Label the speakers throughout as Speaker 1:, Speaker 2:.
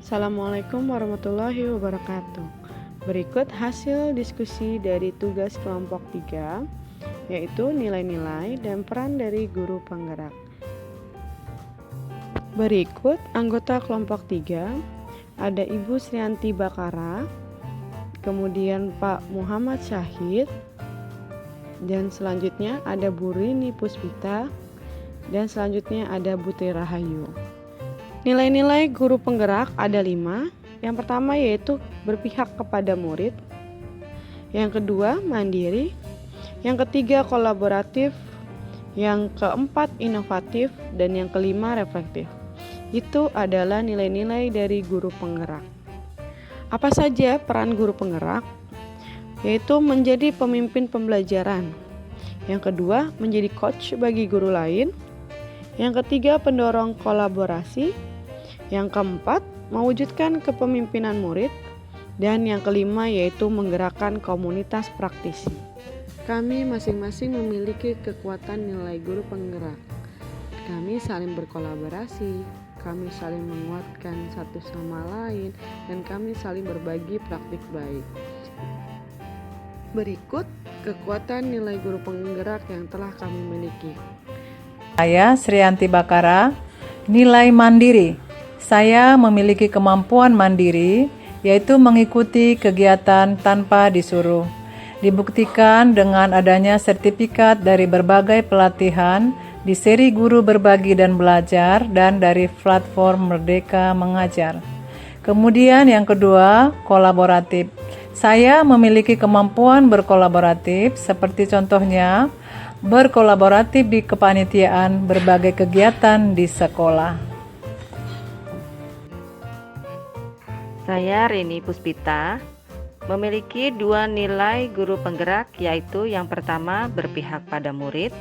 Speaker 1: Assalamualaikum warahmatullahi wabarakatuh. Berikut hasil diskusi dari tugas kelompok 3, yaitu nilai-nilai dan peran dari guru penggerak. Berikut anggota kelompok 3, ada Ibu Srianti Bakara, kemudian Pak Muhammad Syahid, dan selanjutnya ada Bu Rini Puspita, dan selanjutnya ada Bu Tira Rahayu. Nilai-nilai guru penggerak ada 5. Yang pertama yaitu berpihak kepada murid. Yang kedua mandiri. Yang ketiga kolaboratif. Yang keempat inovatif. Dan yang kelima reflektif. Itu adalah nilai-nilai dari guru penggerak. Apa saja peran guru penggerak? Yaitu menjadi pemimpin pembelajaran. Yang kedua menjadi coach bagi guru lain. Yang ketiga pendorong kolaborasi. Yang keempat, mewujudkan kepemimpinan murid. Dan yang kelima yaitu menggerakkan komunitas praktisi. Kami masing-masing memiliki kekuatan nilai guru penggerak. Kami saling berkolaborasi, kami saling menguatkan satu sama lain, dan kami saling berbagi praktik baik. Berikut kekuatan nilai guru penggerak yang telah kami miliki.
Speaker 2: Saya Srianti Bakara, nilai mandiri. Saya memiliki kemampuan mandiri, yaitu mengikuti kegiatan tanpa disuruh. Dibuktikan dengan adanya sertifikat dari berbagai pelatihan di seri guru berbagi dan belajar dan dari platform Merdeka Mengajar. Kemudian yang kedua, kolaboratif. Saya memiliki kemampuan berkolaboratif, seperti contohnya berkolaboratif di kepanitiaan berbagai kegiatan di sekolah.
Speaker 3: Saya Rini Puspita, memiliki 2 nilai guru penggerak, yaitu yang pertama berpihak pada murid.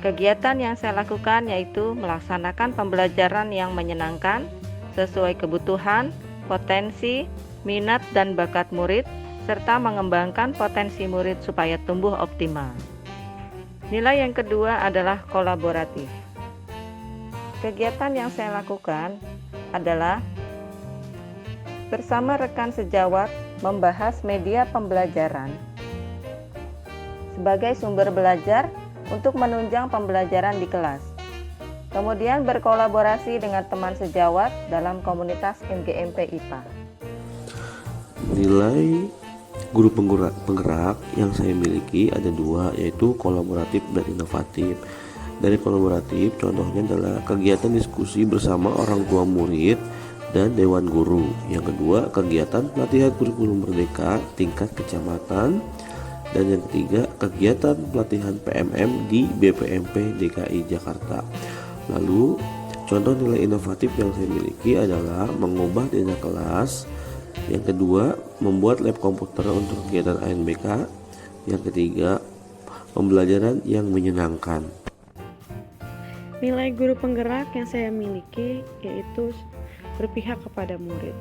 Speaker 3: Kegiatan yang saya lakukan yaitu melaksanakan pembelajaran yang menyenangkan sesuai kebutuhan, potensi, minat dan bakat murid, serta mengembangkan potensi murid supaya tumbuh optimal. Nilai yang kedua adalah kolaboratif. Kegiatan yang saya lakukan adalah bersama rekan sejawat membahas media pembelajaran sebagai sumber belajar untuk menunjang pembelajaran di kelas. Kemudian berkolaborasi dengan teman sejawat dalam komunitas MGMP IPA.
Speaker 4: Nilai guru penggerak yang saya miliki ada 2, yaitu kolaboratif dan inovatif. Dari kolaboratif contohnya adalah kegiatan diskusi bersama orang tua murid dan Dewan Guru. Yang kedua, kegiatan pelatihan kurikulum merdeka tingkat kecamatan. Dan yang ketiga, kegiatan pelatihan PMM di BPMP DKI Jakarta. Lalu, contoh nilai inovatif yang saya miliki adalah mengubah dana kelas. Yang kedua, membuat lab komputer untuk kegiatan ANBK. Yang ketiga, pembelajaran yang menyenangkan.
Speaker 1: Nilai guru penggerak yang saya miliki yaitu berpihak kepada murid.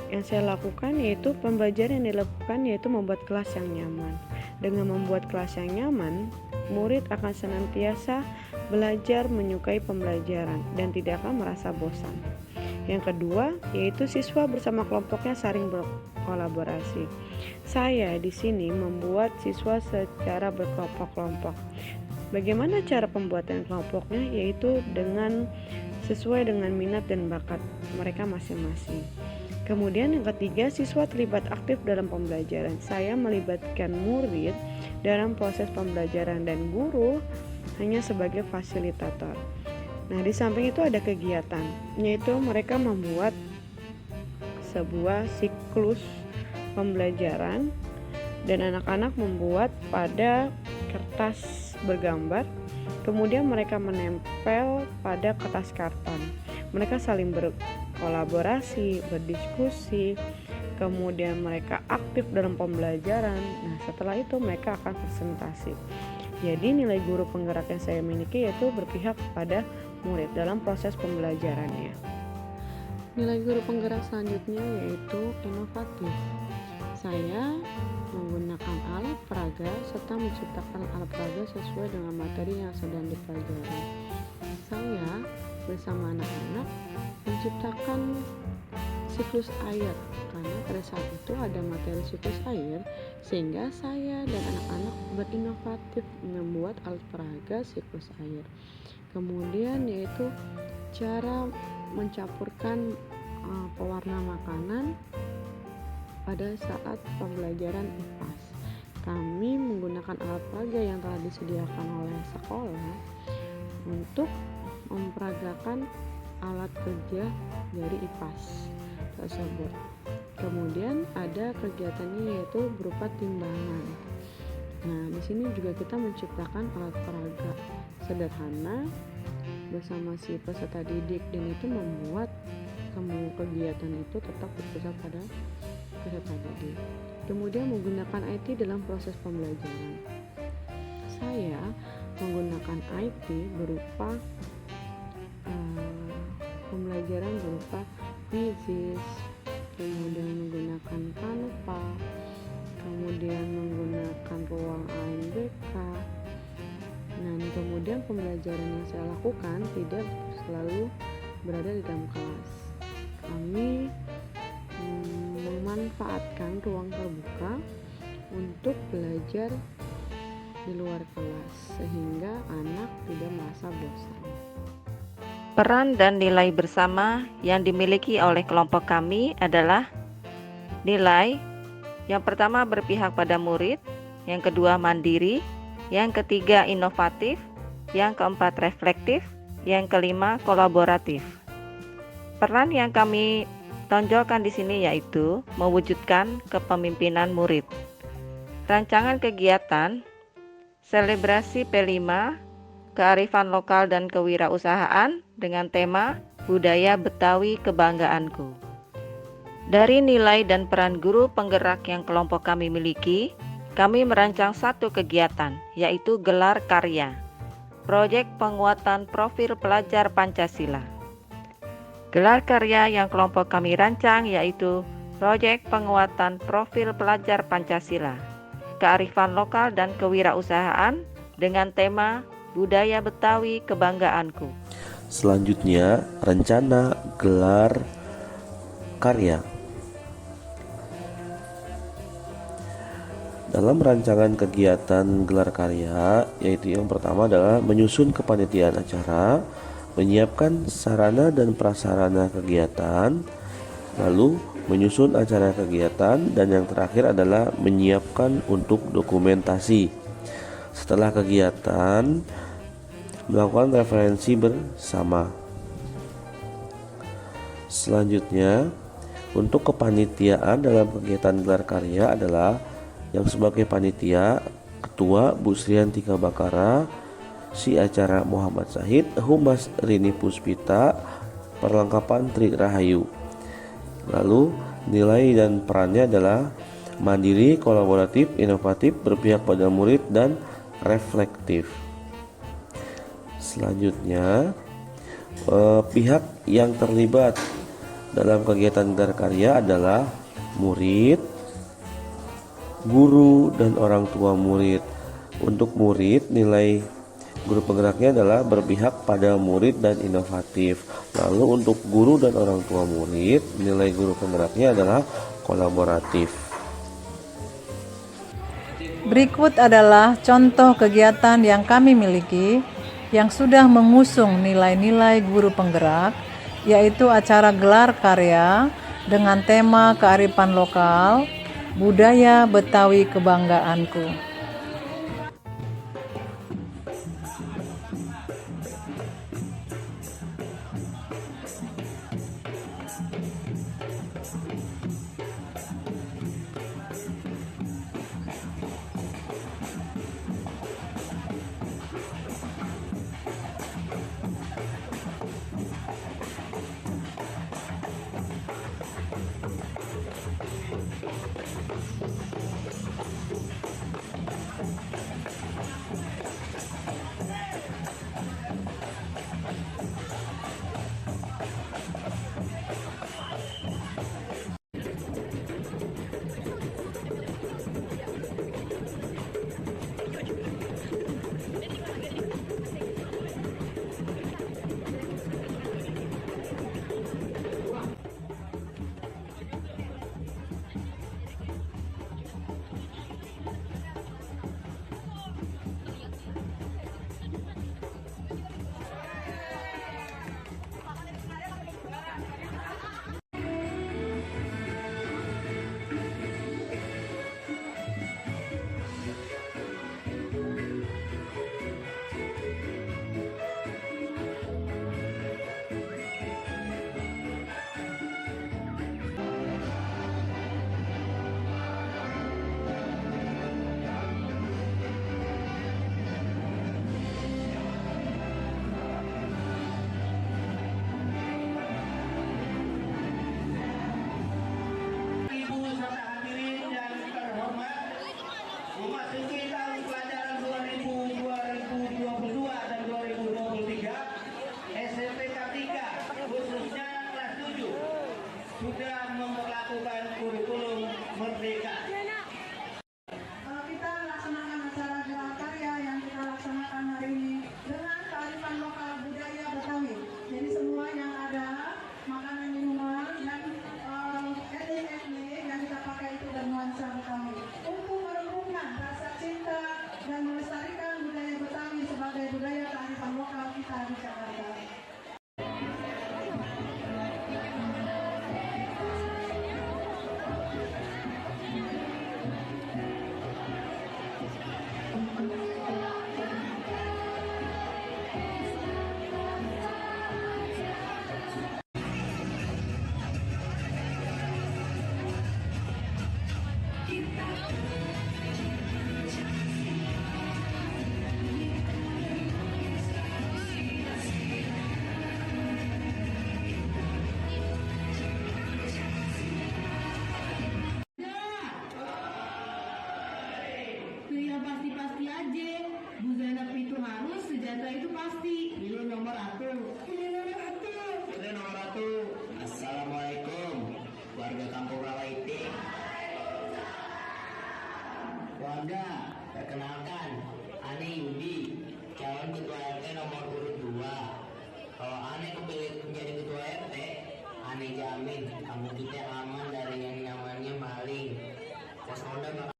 Speaker 1: Yang saya lakukan yaitu pembelajaran yang dilakukan yaitu membuat kelas yang nyaman. Dengan membuat kelas yang nyaman, murid akan senantiasa belajar menyukai pembelajaran dan tidak akan merasa bosan. Yang kedua yaitu siswa bersama kelompoknya saling berkolaborasi. Saya di sini membuat siswa secara berkelompok-kelompok. Bagaimana cara pembuatan kelompoknya? Yaitu dengan sesuai dengan minat dan bakat mereka masing-masing. Kemudian yang ketiga, siswa terlibat aktif dalam pembelajaran. Saya melibatkan murid dalam proses pembelajaran dan guru hanya sebagai fasilitator. Nah, di samping itu ada kegiatan, yaitu mereka membuat sebuah siklus pembelajaran dan anak-anak membuat pada kertas bergambar. Kemudian mereka menempel pada kertas karton. Mereka saling berkolaborasi, berdiskusi, kemudian mereka aktif dalam pembelajaran. Nah, setelah itu mereka akan presentasi. Jadi nilai guru penggerak yang saya miliki yaitu berpihak pada murid dalam proses pembelajarannya. Nilai guru penggerak selanjutnya yaitu inovatif. Saya menggunakan alat peraga serta menciptakan alat peraga sesuai dengan materi yang sedang dipelajari. Saya bersama anak-anak menciptakan siklus air, karena pada saat itu ada materi siklus air, sehingga saya dan anak-anak berinovatif membuat alat peraga siklus air. Kemudian yaitu cara mencampurkan pewarna makanan pada saat pembelajaran IPAS. Kami menggunakan alat peraga yang telah disediakan oleh sekolah untuk memperagakan alat kerja dari IPAS tersebut. Kemudian ada kegiatannya yaitu berupa timbangan. Nah, di sini juga kita menciptakan alat peraga sederhana bersama si peserta didik, dan itu membuat semua kegiatan itu tetap berpusat pada peserta didik. Kemudian menggunakan IT dalam proses pembelajaran. Saya menggunakan IT berupa pembelajaran berupa Quizzes, kemudian menggunakan Canva, kemudian menggunakan ruang AMBK. Nah, kemudian pembelajaran yang saya lakukan tidak selalu berada di dalam kelas. Kami memanfaatkan ruang terbuka untuk belajar di luar kelas sehingga anak tidak merasa bosan.
Speaker 3: Peran dan nilai bersama yang dimiliki oleh kelompok kami adalah nilai yang pertama berpihak pada murid, yang kedua mandiri, yang ketiga inovatif, yang keempat reflektif, yang kelima kolaboratif. Peran yang kami tonjolkan di sini yaitu mewujudkan kepemimpinan murid. Rancangan kegiatan selebrasi P5 kearifan lokal dan kewirausahaan dengan tema budaya Betawi kebanggaanku. Dari nilai dan peran guru penggerak yang kelompok kami miliki, kami merancang satu kegiatan yaitu gelar karya, proyek penguatan profil pelajar Pancasila. Gelar karya yang kelompok kami rancang yaitu proyek penguatan profil pelajar Pancasila, kearifan lokal dan kewirausahaan dengan tema budaya Betawi kebanggaanku.
Speaker 4: Selanjutnya, rencana gelar karya. Dalam rancangan kegiatan gelar karya, yaitu yang pertama adalah menyusun kepanitiaan acara, menyiapkan sarana dan prasarana kegiatan, lalu menyusun acara kegiatan, dan yang terakhir adalah menyiapkan untuk dokumentasi. Setelah kegiatan, melakukan referensi bersama. Selanjutnya, untuk kepanitiaan dalam kegiatan gelar karya adalah yang sebagai panitia Ketua Bu Sriantika Bakara, si acara Muhammad Sahid, Humas Rini Puspita, perlengkapan Tri Rahayu. Lalu nilai dan perannya adalah mandiri, kolaboratif, inovatif, berpihak pada murid, dan reflektif. Selanjutnya, pihak yang terlibat dalam kegiatan gelar karya adalah murid, guru, dan orang tua murid. Untuk murid, nilai guru penggeraknya adalah berpihak pada murid dan inovatif. Lalu untuk guru dan orang tua murid, nilai guru penggeraknya adalah kolaboratif.
Speaker 2: Berikut adalah contoh kegiatan yang kami miliki yang sudah mengusung nilai-nilai guru penggerak, yaitu acara gelar karya dengan tema kearifan lokal, budaya Betawi kebanggaanku.
Speaker 5: sudah memperlakukan kurikulum merdeka.
Speaker 2: Kita laksanakan acara gelar karya yang kita laksanakan hari ini dengan kearifan lokal budaya Betawi. Jadi semua yang ada makanan minuman dan etnik-etnik yang kita pakai itu bernuansa Betawi untuk menumbuhkan rasa cinta dan melestarikan budaya Betawi sebagai budaya kearifan lokal kita di Jakarta.
Speaker 6: Yang pasti-pasti aja. Bu Zainab itu harus, sejahtera itu pasti.
Speaker 5: Pilih nomor 1. Pilih nomor 1. Pilih nomor 1. Assalamualaikum warga Kampung Rawaiti. Warga, perkenalkan, Ane Yudi, calon ketua RT nomor urut 2. Kalau Ane kepilih menjadi ketua RT, Ane jamin kampung kita aman dari yang namanya maling. Pos ronda bakal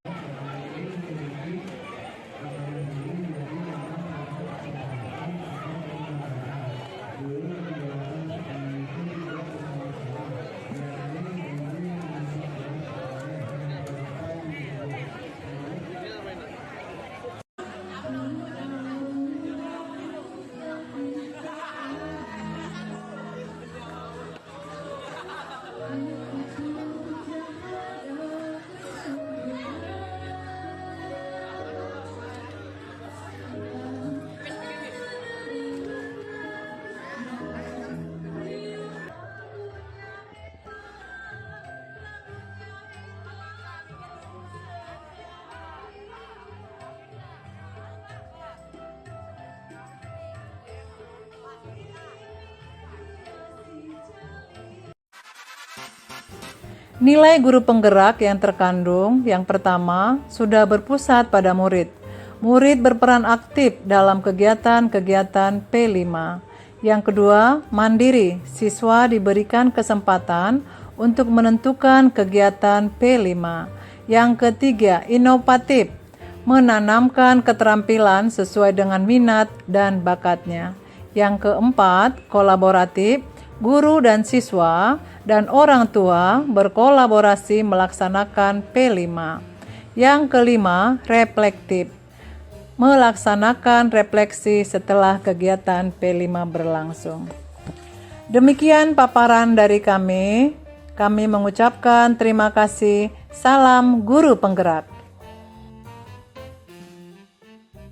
Speaker 2: Nilai guru penggerak yang terkandung yang pertama sudah berpusat pada murid. Murid berperan aktif dalam kegiatan-kegiatan P5. Yang kedua, mandiri. Siswa diberikan kesempatan untuk menentukan kegiatan P5. Yang ketiga, inovatif. Menanamkan keterampilan sesuai dengan minat dan bakatnya. Yang keempat, kolaboratif. Guru dan siswa dan orang tua berkolaborasi melaksanakan P5. Yang kelima, reflektif. Melaksanakan refleksi setelah kegiatan P5 berlangsung. Demikian paparan dari kami. Kami mengucapkan terima kasih. Salam guru penggerak.